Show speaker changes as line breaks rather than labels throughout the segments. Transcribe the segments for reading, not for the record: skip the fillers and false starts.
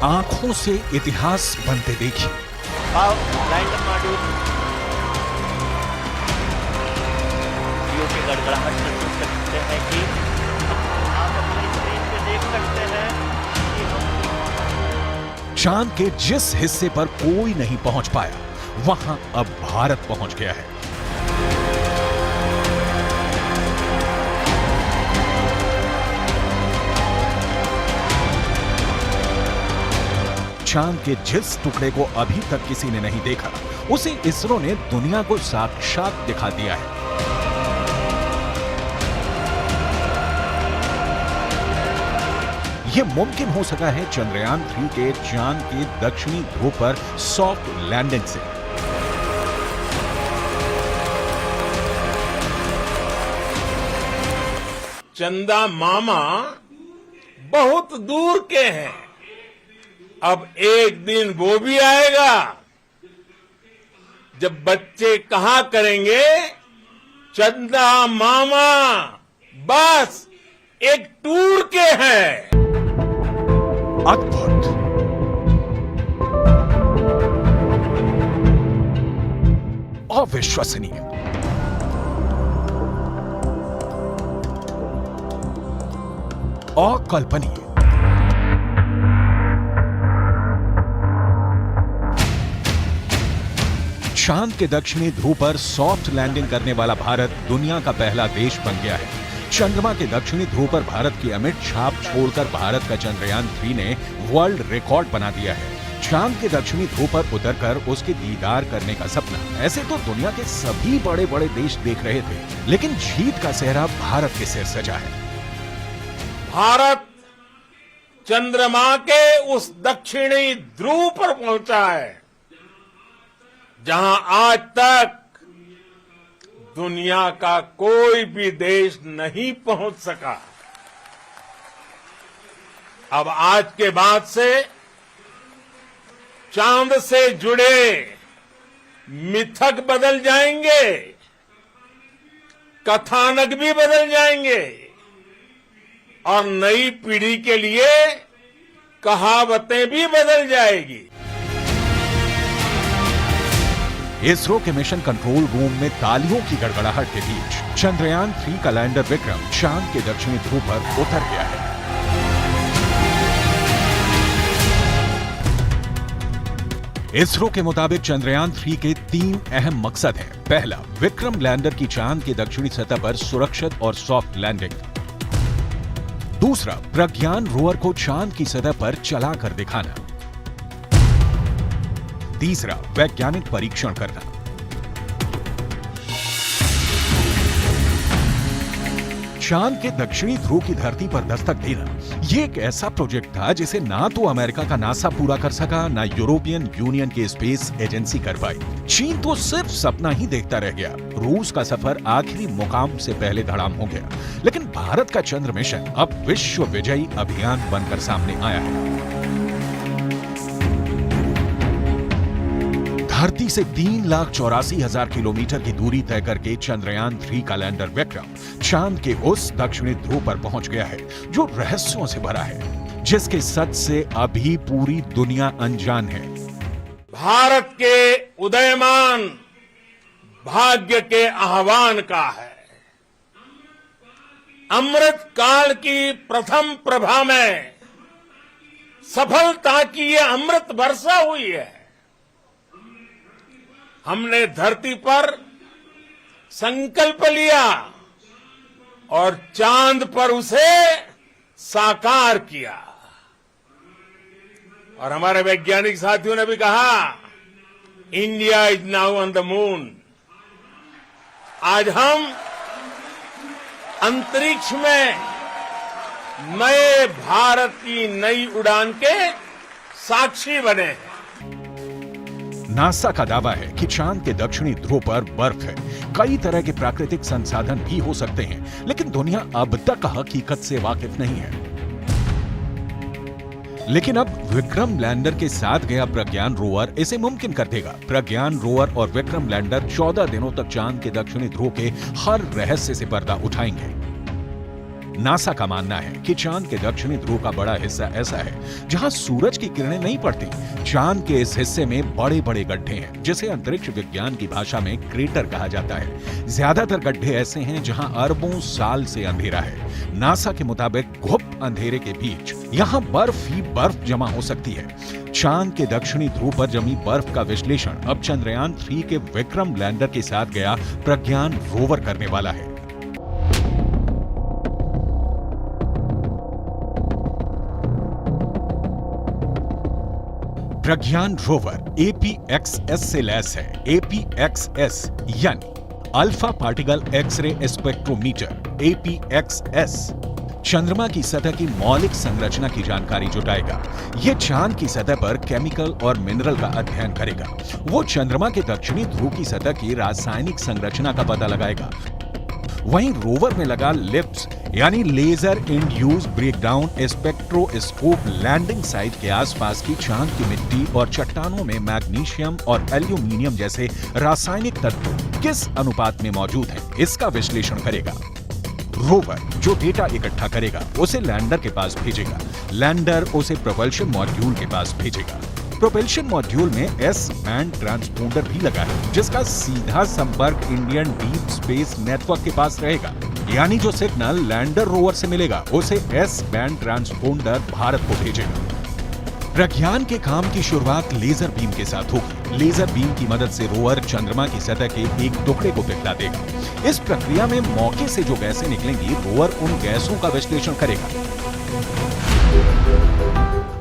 आंखों से इतिहास बनते देखिए।
लैंडर मॉड्यूल की गड़गड़ाहट महसूस कर सकते हैं कि आप अपनी स्क्रीन पे देख सकते हैं कि हम
चांद के जिस हिस्से पर कोई नहीं पहुंच पाया, वहां अब भारत पहुंच गया है। चांद के जिस टुकड़े को अभी तक किसी ने नहीं देखा, उसे इसरो ने दुनिया को साक्षात दिखा दिया है। यह मुमकिन हो सका है चंद्रयान 3 के चांद के दक्षिणी ध्रुव पर सॉफ्ट लैंडिंग से।
चंदा मामा बहुत दूर के हैं, अब एक दिन वो भी आएगा जब बच्चे कहा करेंगे, चंदा मामा बस एक टूर के हैं।
अद्भुत, अविश्वसनीय, अकल्पनीय। चांद के दक्षिणी ध्रुव पर सॉफ्ट लैंडिंग करने वाला भारत दुनिया का पहला देश बन गया है। चंद्रमा के दक्षिणी ध्रुव पर भारत की अमिट छाप छोड़कर भारत का चंद्रयान 3 ने वर्ल्ड रिकॉर्ड बना दिया है। चांद के दक्षिणी ध्रुव पर उतरकर उसके दीदार करने का सपना ऐसे तो दुनिया के सभी बड़े बड़े देश देख रहे थे, लेकिन जीत का सेहरा भारत के सिर सजा है।
भारत चंद्रमा के उस दक्षिणी ध्रुव पर पहुंचा है जहां आज तक दुनिया का कोई भी देश नहीं पहुंच सका। अब आज के बाद से चांद से जुड़े मिथक बदल जाएंगे, कथानक भी बदल जाएंगे और नई पीढ़ी के लिए कहावतें भी बदल जाएगी।
इसरो के मिशन कंट्रोल रूम में तालियों की गड़गड़ाहट के बीच चंद्रयान 3 का लैंडर विक्रम चांद के दक्षिणी ध्रुव पर उतर गया है। इसरो के मुताबिक चंद्रयान 3 के 3 अहम मकसद हैं। पहला, विक्रम लैंडर की चांद की दक्षिणी सतह पर सुरक्षित और सॉफ्ट लैंडिंग। दूसरा, प्रज्ञान रोवर को चांद की सतह पर चलाकर दिखाना। तीसरा, वैज्ञानिक परीक्षण करना। चांद के दक्षिणी ध्रुव की धरती पर दस्तक देना, यह एक ऐसा प्रोजेक्ट था जिसे ना तो अमेरिका का नासा पूरा कर सका, ना यूरोपियन यूनियन की स्पेस एजेंसी कर पाई। चीन तो सिर्फ सपना ही देखता रह गया। रूस का सफर आखिरी मुकाम से पहले धड़ाम हो गया, लेकिन भारत का चंद्र मिशन अब विश्व विजयी अभियान बनकर सामने आया है। धरती से 3,84,000 किलोमीटर की दूरी तय करके चंद्रयान 3 का लैंडर विक्रम चांद के उस दक्षिणी ध्रुव पर पहुंच गया है जो रहस्यों से भरा है, जिसके सच से अभी पूरी दुनिया अनजान है।
भारत के उदयमान भाग्य के आह्वान का है। अमृत काल की प्रथम प्रभा में सफलता की ये अमृत वर्षा हुई है। हमने धरती पर संकल्प लिया और चांद पर उसे साकार किया। और हमारे वैज्ञानिक साथियों ने भी कहा, India is now on the moon. आज हम अंतरिक्ष में नए भारत की नई उड़ान के साक्षी बने हैं।
नासा का दावा है कि चांद के दक्षिणी ध्रुव पर बर्फ है। कई तरह के प्राकृतिक संसाधन भी हो सकते हैं, लेकिन दुनिया अब तक हकीकत से वाकिफ नहीं है। लेकिन अब विक्रम लैंडर के साथ गया प्रज्ञान रोवर इसे मुमकिन कर देगा। प्रज्ञान रोवर और विक्रम लैंडर 14 दिनों तक चांद के दक्षिणी ध्रुव के हर रहस्य से पर्दा उठाएंगे। नासा का मानना है कि चांद के दक्षिणी ध्रुव का बड़ा हिस्सा ऐसा है जहां सूरज की किरणें नहीं पड़ती। चांद के इस हिस्से में बड़े बड़े गड्ढे हैं जिसे अंतरिक्ष विज्ञान की भाषा में क्रेटर कहा जाता है। ज्यादातर गड्ढे ऐसे हैं जहां अरबों साल से अंधेरा है। नासा के मुताबिक गुप्त अंधेरे के बीच यहाँ बर्फ ही बर्फ जमा हो सकती है। चांद के दक्षिणी ध्रुव पर जमी बर्फ का विश्लेषण अब चंद्रयान 3 के विक्रम लैंडर के साथ गया प्रज्ञान रोवर करने वाला है। प्रज्ञान रोवर APXS से लैस है। APXS यानी alpha particle X ray spectrometer. APXS चंद्रमा की सतह की मौलिक संरचना की जानकारी जुटाएगा। ये चांद की सतह पर केमिकल और मिनरल का अध्ययन करेगा। वो चंद्रमा के दक्षिणी ध्रुव की सतह की रासायनिक संरचना का पता लगाएगा। वहीं रोवर में लगा लिप्स यानी laser induced breakdown spectroscope landing site के आसपास की चांद की मिट्टी और चट्टानों में मैग्नीशियम और एल्यूमिनियम जैसे रासायनिक तत्व किस अनुपात में मौजूद हैं, इसका विश्लेषण करेगा। रोवर जो डेटा इकट्ठा करेगा उसे लैंडर के पास भेजेगा। लैंडर उसे प्रोपल्शन मॉड्यूल के पास भेजेगा। प्रोपल्शन मॉड्यूल में एस बैंड ट्रांसपोंडर भी लगा है जिसका सीधा संपर्क इंडियन डीप स्पेस नेटवर्क के पास रहेगा। यानी जो सिग्नल लैंडर रोवर से मिलेगा उसे एस बैंड ट्रांसपोंडर भारत को भेजेगा। प्रज्ञान के काम की शुरुआत लेजर बीम के साथ होगी। लेजर बीम की मदद से रोवर चंद्रमा की सतह के एक टुकड़े को पिघला देगा। इस प्रक्रिया में मौके से जो गैसें निकलेंगी, रोवर उन गैसों का विश्लेषण करेगा।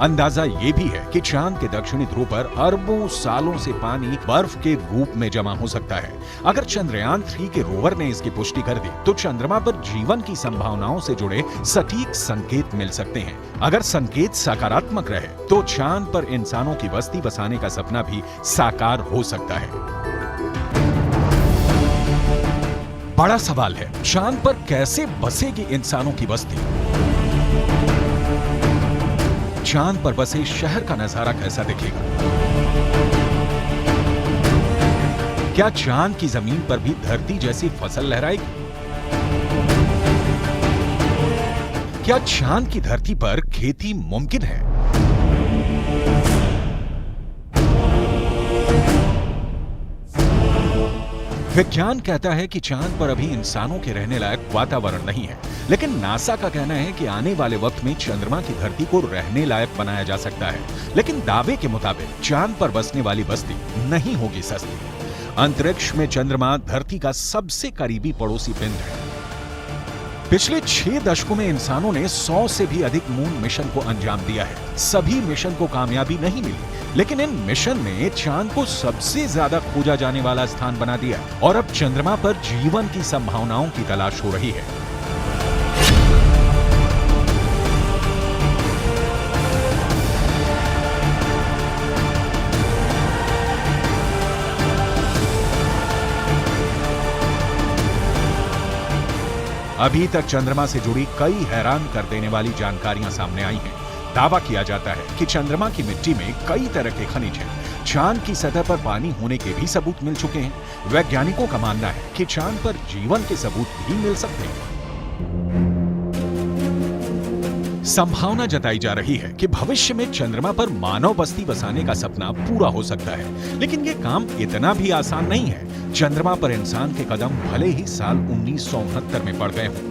अंदाजा ये भी है कि चांद के दक्षिणी ध्रुव पर अरबों सालों से पानी बर्फ के रूप में जमा हो सकता है। अगर चंद्रयान 3 के रोवर ने इसकी पुष्टि कर दी तो चंद्रमा पर जीवन की संभावनाओं से जुड़े सटीक संकेत मिल सकते हैं। अगर संकेत सकारात्मक रहे तो चांद पर इंसानों की बस्ती बसाने का सपना भी साकार हो सकता है। बड़ा सवाल है, चांद पर कैसे बसेगी इंसानों की बस्ती? चांद पर बसे शहर का नजारा कैसा दिखेगा? क्या चांद की जमीन पर भी धरती जैसी फसल लहराएगी? क्या चांद की धरती पर खेती मुमकिन है? विज्ञान कहता है कि चांद पर अभी इंसानों के रहने लायक वातावरण नहीं है, लेकिन नासा का कहना है कि आने वाले वक्त में चंद्रमा की धरती को रहने लायक बनाया जा सकता है। लेकिन दावे के मुताबिक चांद पर बसने वाली बस्ती नहीं होगी सस्ती। अंतरिक्ष में चंद्रमा धरती का सबसे करीबी पड़ोसी पिंड है। पिछले 6 दशकों में इंसानों ने 100 से भी अधिक मून मिशन को अंजाम दिया है। सभी मिशन को कामयाबी नहीं मिली, लेकिन इन मिशन ने चांद को सबसे ज्यादा खोजा जाने वाला स्थान बना दिया और अब चंद्रमा पर जीवन की संभावनाओं की तलाश हो रही है। अभी तक चंद्रमा से जुड़ी कई हैरान कर देने वाली जानकारियां सामने आई हैं। दावा किया जाता है कि चंद्रमा की मिट्टी में कई तरह के खनिज हैं। चांद की सतह पर पानी होने के भी सबूत मिल चुके हैं। वैज्ञानिकों का मानना है कि चांद पर जीवन के सबूत भी मिल सकते हैं। संभावना जताई जा रही है कि भविष्य में चंद्रमा पर मानव बस्ती बसाने का सपना पूरा हो सकता है, लेकिन ये काम इतना भी आसान नहीं है। चंद्रमा पर इंसान के कदम भले ही साल 1969 में पड़ गए हों,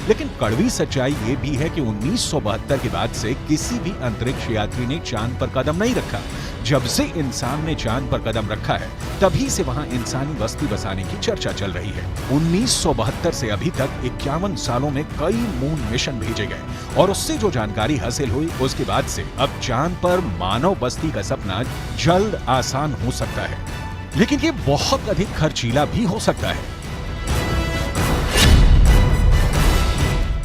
लेकिन कड़वी सच्चाई ये भी है कि 1972 के बाद से किसी भी अंतरिक्ष यात्री ने चांद पर कदम नहीं रखा। जब से इंसान ने चांद पर कदम रखा है तभी से वहां इंसानी बस्ती बसाने की चर्चा चल रही है। 1972 से अभी तक 51 सालों में कई मून मिशन भेजे गए और उससे जो जानकारी हासिल हुई उसके बाद से अब चांद पर मानव बस्ती का सपना जल्द आसान हो सकता है, लेकिन ये बहुत अधिक खर्चीला भी हो सकता है।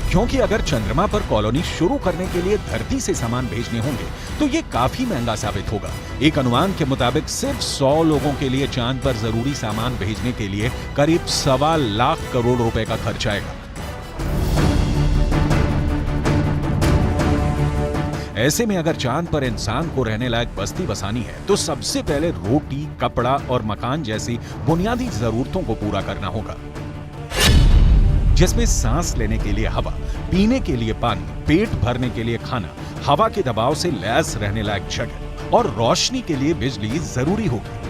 क्योंकि अगर चंद्रमा पर कॉलोनी शुरू करने के लिए धरती से सामान भेजने होंगे तो ये काफी महंगा साबित होगा। एक अनुमान के मुताबिक सिर्फ 100 लोगों के लिए चांद पर जरूरी सामान भेजने के लिए करीब 1.25 लाख करोड़ रुपए का खर्च आएगा। ऐसे में अगर चांद पर इंसान को रहने लायक बस्ती बसानी है तो सबसे पहले रोटी, कपड़ा और मकान जैसी बुनियादी जरूरतों को पूरा करना होगा, जिसमें सांस लेने के लिए हवा, पीने के लिए पानी, पेट भरने के लिए खाना, हवा के दबाव से लैस रहने लायक जगह और रोशनी के लिए बिजली जरूरी होगी।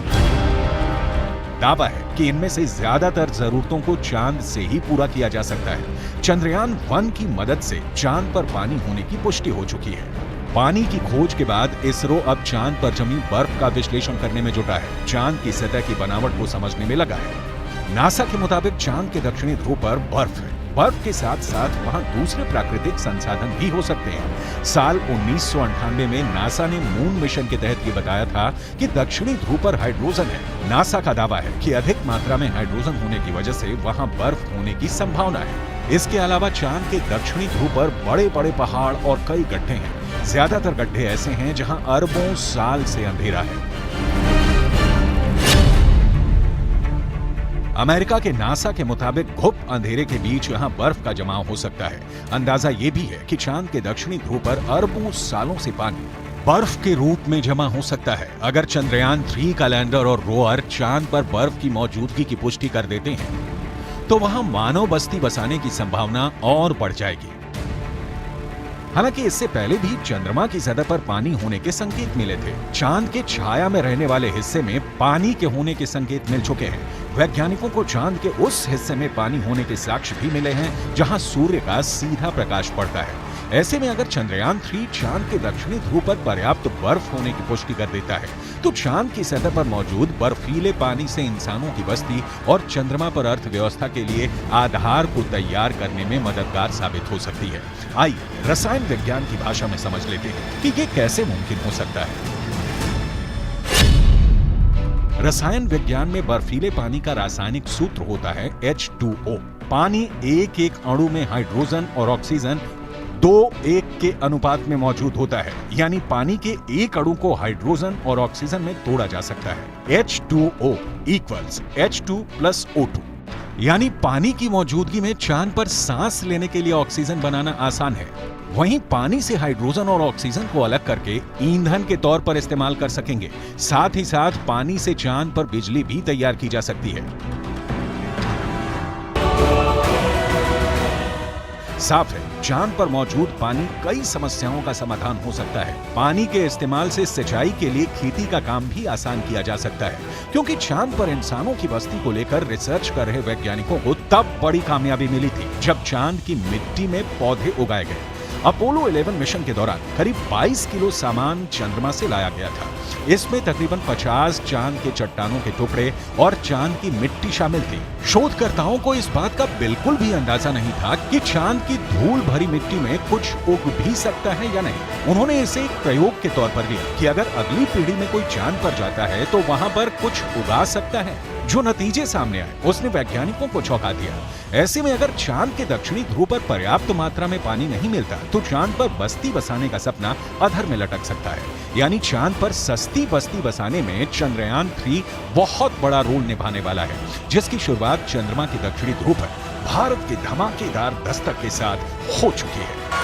दावा है कि इनमें से ज्यादातर जरूरतों को चांद से ही पूरा किया जा सकता है। चंद्रयान 1 की मदद से चांद पर पानी होने की पुष्टि हो चुकी है। पानी की खोज के बाद इसरो अब चांद पर जमी बर्फ का विश्लेषण करने में जुटा है, चांद की सतह की बनावट को समझने में लगा है। नासा के मुताबिक चांद के दक्षिणी ध्रुव पर बर्फ है। बर्फ के साथ साथ वहां दूसरे प्राकृतिक संसाधन भी हो सकते हैं। साल 1998 में नासा ने मून मिशन के तहत ये बताया था कि दक्षिणी ध्रुव पर हाइड्रोजन है। नासा का दावा है कि अधिक मात्रा में हाइड्रोजन होने की वजह से वहां बर्फ होने की संभावना है। इसके अलावा चांद के दक्षिणी ध्रुव पर बड़े बड़े पहाड़ और कई गड्ढे हैं। ज्यादातर गड्ढे ऐसे हैं जहां अरबों साल से अंधेरा है। अमेरिका के नासा के मुताबिक घुप अंधेरे के बीच यहां बर्फ का जमाव हो सकता है। अंदाजा यह भी है कि चांद के दक्षिणी ध्रुव पर अरबों सालों से पानी बर्फ के रूप में जमा हो सकता है। अगर चंद्रयान 3 का लैंडर और रोअर चांद पर बर्फ की मौजूदगी की पुष्टि कर देते हैं तो वहां मानव बस्ती बसाने की संभावना और बढ़ जाएगी। हालांकि इससे पहले भी चंद्रमा की सतह पर पानी होने के संकेत मिले थे। चांद के छाया में रहने वाले हिस्से में पानी के होने के संकेत मिल चुके हैं। वैज्ञानिकों को चांद के उस हिस्से में पानी होने के साक्ष्य भी मिले हैं जहां सूर्य का सीधा प्रकाश पड़ता है। ऐसे में अगर चंद्रयान 3 चांद के दक्षिणी ध्रुव पर पर्याप्त बर्फ होने की पुष्टि कर देता है तो चांद की सतह पर मौजूद बर्फीले पानी से इंसानों की बस्ती और चंद्रमा पर अर्थव्यवस्था के लिए आधार को तैयार करने में मददगार साबित हो सकती है। आइए रसायन विज्ञान की भाषा में समझ लेते हैं कि ये कैसे मुमकिन हो सकता है। रसायन विज्ञान में बर्फीले पानी का रासायनिक सूत्र होता है H2O। पानी एक एक अणु में हाइड्रोजन और ऑक्सीजन 2:1 के अनुपात में मौजूद होता है, यानी पानी के एक अणु को हाइड्रोजन और ऑक्सीजन में तोड़ा जा सकता है। H2O इक्वल्स H2 + O2, यानी पानी की मौजूदगी में चांद पर सांस लेने के लिए ऑक्सीजन बनाना आसान है। वहीं पानी से हाइड्रोजन और ऑक्सीजन को अलग करके ईंधन के तौर पर इस्तेमाल कर सकेंगे। साथ ही साथ पानी से चांद पर बिजली भी तैयार की जा सकती है। साफ है, चांद पर मौजूद पानी कई समस्याओं का समाधान हो सकता है। पानी के इस्तेमाल से सिंचाई के लिए खेती का काम भी आसान किया जा सकता है, क्योंकि चांद पर इंसानों की बस्ती को लेकर रिसर्च कर रहे वैज्ञानिकों को तब बड़ी कामयाबी मिली थी जब चांद की मिट्टी में पौधे उगाए गए। अपोलो 11 मिशन के दौरान करीब 22 किलो सामान चंद्रमा से लाया गया था। इसमें तकरीबन 50 चांद के चट्टानों के टुकड़े और चांद की मिट्टी शामिल थी। शोधकर्ताओं को इस बात का बिल्कुल भी अंदाजा नहीं था कि चांद की धूल भरी मिट्टी में कुछ उग भी सकता है या नहीं। उन्होंने इसे एक प्रयोग के तौर पर लिया कि अगर अगली पीढ़ी में कोई चांद पर जाता है तो वहां पर कुछ उगा सकता है। जो नतीजे सामने आए उसने वैज्ञानिकों को चौंका दिया। ऐसे में अगर चांद के दक्षिणी ध्रुव पर पर्याप्त मात्रा में पानी नहीं मिलता तो चांद पर बस्ती बसाने का सपना अधर में लटक सकता है। यानी चांद पर सस्ती बस्ती बसाने में चंद्रयान 3 बहुत बड़ा रोल निभाने वाला है, जिसकी शुरुआत चंद्रमा के दक्षिणी ध्रुव पर भारत के धमाकेदार दस्तक के साथ हो चुकी है।